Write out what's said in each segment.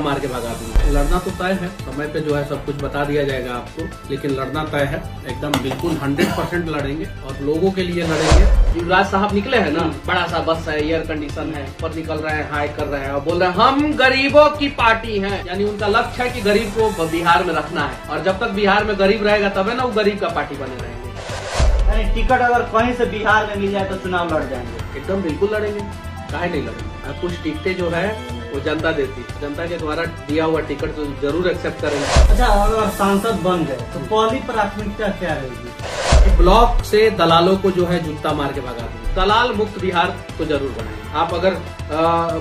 मार के भगा दूंगा। लड़ना तो तय है, समय पे जो है सब कुछ बता दिया जाएगा आपको, लेकिन लड़ना तय है एकदम बिल्कुल 100% लड़ेंगे और लोगों के लिए लड़ेंगे। युवराज साहब निकले हैं ना, बड़ा सा बस है, एयर कंडीशन है, पर निकल रहे हैं, हाई कर रहे हैं और बोल रहे हैं हम गरीबों की पार्टी है। यानी उनका लक्ष्य है कि गरीब को बिहार में रखना है और जब तक बिहार में गरीब रहेगा तबे ना वो गरीब का पार्टी बने रहेंगे। टिकट अगर कहीं से बिहार में मिल जाए तो चुनाव लड़ जाएंगे? एकदम बिल्कुल लड़ेंगे, काहे नहीं लड़ेंगे। कुछ टिकटें जो है वो जनता देती, जनता के द्वारा दिया हुआ टिकट तो जरूर एक्सेप्ट करेंगे। अच्छा, अगर सांसद बन गए तो पहली प्राथमिकता क्या रहेगी? ब्लॉक से दलालों को जो है जूता मार के भगा देंगे। दलाल मुक्त बिहार तो जरूर बनाएंगे। आप अगर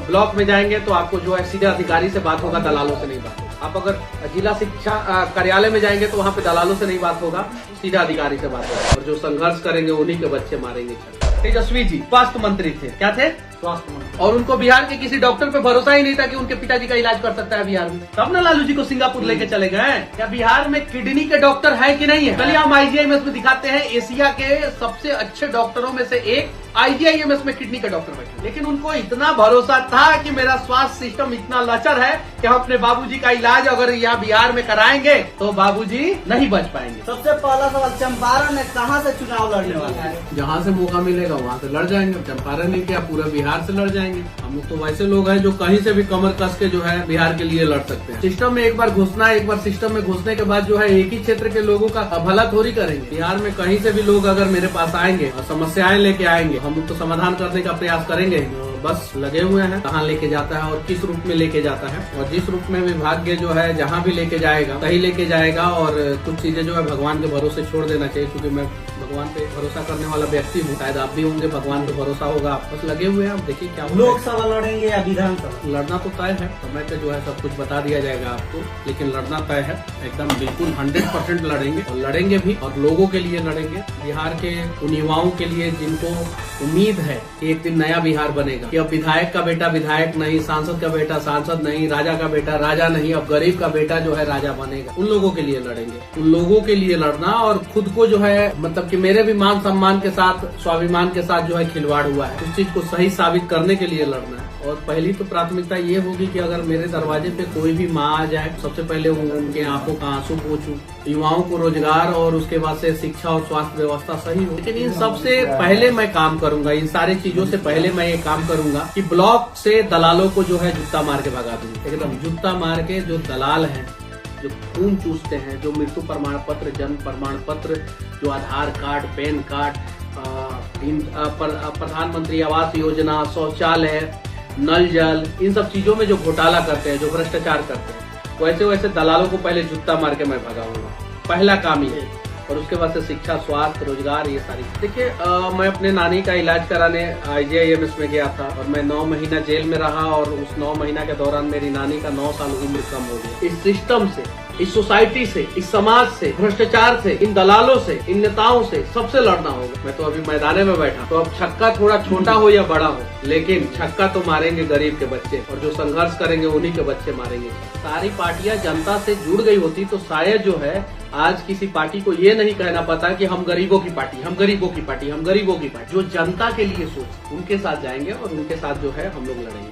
ब्लॉक में जाएंगे तो आपको जो है सीधे अधिकारी से बात होगा, दलालों से नहीं बात होगा। आप अगर जिला शिक्षा कार्यालय में जाएंगे तो वहाँ पे दलालों से नहीं बात होगा, सीधा अधिकारी से बात होगा और जो संघर्ष करेंगे उन्हीं के बच्चे मारेंगे। तेजस्वी जी स्वास्थ्य मंत्री थे, क्या थे? स्वास्थ्य मंत्री। और उनको बिहार के किसी डॉक्टर पे भरोसा ही नहीं था कि उनके पिताजी का इलाज कर सकता है बिहार में, तब ना लालू जी को सिंगापुर लेके चले गए। क्या बिहार में किडनी के डॉक्टर है कि नहीं है? चलिए हम IGIMS में दिखाते हैं, एशिया के सबसे अच्छे डॉक्टरों में से एक IGIMS में किडनी के डॉक्टर बैठे, लेकिन उनको इतना भरोसा था कि मेरा स्वास्थ्य सिस्टम इतना लचर है कि हम अपने बाबूजी का इलाज अगर यहाँ बिहार में कराएंगे तो बाबूजी नहीं बच पाएंगे। सबसे पहला सवाल, चंपारण में कहाँ से चुनाव लड़ने वाले हैं? जहाँ से मौका मिलेगा वहाँ से लड़ जाएंगे। चंपारण नहीं क्या, पूरा बिहार से लड़ जाएंगे। हम लोग तो वैसे लोग हैं जो कहीं से भी कमर कस के जो है बिहार के लिए लड़ सकते हैं। सिस्टम में एक बार घुसना है, एक बार सिस्टम में घुसने के बाद जो है एक ही क्षेत्र के लोगों का भला थोड़ी करेंगे। बिहार में कहीं से भी लोग अगर मेरे पास आएंगे और समस्याएं लेके आएंगे, हम लोग तो समाधान करने का प्रयास करेंगे। बस लगे हुए हैं कहाँ लेके जाता है और किस रूप में लेके जाता है, और जिस रूप में विभाग जो है जहाँ भी लेके जाएगा सही लेके जाएगा। और कुछ चीजें जो है भगवान के भरोसे छोड़ देना चाहिए, क्योंकि मैं भगवान पे भरोसा करने वाला व्यक्ति हूँ, शायद आप भी होंगे, भगवान पे भरोसा होगा। आप बस लगे हुए हैं, आप देखिए क्या होगा। लोकसभा लड़ेंगे या विधानसभा? लड़ना तो तय है, समय पे जो है सब कुछ बता दिया जाएगा आपको, लेकिन लड़ना तय है एकदम बिल्कुल 100% लड़ेंगे और लड़ेंगे भी और लोगों के लिए लड़ेंगे। बिहार के उन युवाओं के लिए जिनको उम्मीद है कि एक दिन नया बिहार बनेगा, कि अब विधायक का बेटा विधायक नहीं, सांसद का बेटा सांसद नहीं, राजा का बेटा राजा नहीं, अब गरीब का बेटा जो है राजा बनेगा। उन लोगों के लिए लड़ेंगे, उन लोगों के लिए लड़ना और खुद को जो है मतलब कि मेरे भी मान सम्मान के साथ, स्वाभिमान के साथ जो है खिलवाड़ हुआ है, उस चीज को सही साबित करने के लिए लड़ना है। और पहली तो प्राथमिकता ये होगी कि अगर मेरे दरवाजे पे कोई भी माँ आ जाए, सबसे पहले उनके आंखों का आंसू पोंछूं, युवाओं को रोजगार और उसके बाद से शिक्षा और स्वास्थ्य व्यवस्था सही हो। लेकिन इन सबसे पहले मैं काम करूंगा, इन सारी चीजों से पहले मैं ये काम करूंगा कि ब्लॉक से दलालों को जो है जूता मार के भगा दूंगा। एकदम जूता मार के जो दलाल हैं, जो खून चूसते हैं, जो मृत्यु प्रमाण पत्र, जन्म प्रमाण पत्र, जो आधार कार्ड, पैन कार्ड, प्रधानमंत्री आवास योजना, शौचालय, नल जल, इन सब चीजों में जो घोटाला करते हैं, जो भ्रष्टाचार करते हैं, वैसे वैसे दलालों को पहले जूता मार के मैं भगाऊंगा। पहला काम ये, और उसके बाद से शिक्षा, स्वास्थ्य, रोजगार, ये सारी। देखिए मैं अपने नानी का इलाज कराने IGIMS में गया था और मैं 9 महीना जेल में रहा और उस 9 महीना के दौरान मेरी नानी का 9 साल उम्र कम हो गया। इस सिस्टम से, इस सोसाइटी से, इस समाज से, भ्रष्टाचार से, इन दलालों से, इन नेताओं से सबसे लड़ना होगा। मैं तो अभी मैदाने में बैठा, तो अब छक्का थोड़ा छोटा हो या बड़ा हो, लेकिन छक्का तो मारेंगे गरीब के बच्चे, और जो संघर्ष करेंगे उन्हीं के बच्चे मारेंगे। सारी पार्टियां जनता से जुड़ गई होती तो शायद जो है आज किसी पार्टी को ये नहीं कहना पता कि हम गरीबों की पार्टी, हम गरीबों की पार्टी, हम गरीबों की पार्टी। जो जनता के लिए सोच, उनके साथ जाएंगे और उनके साथ जो है हम लोग लड़ेंगे।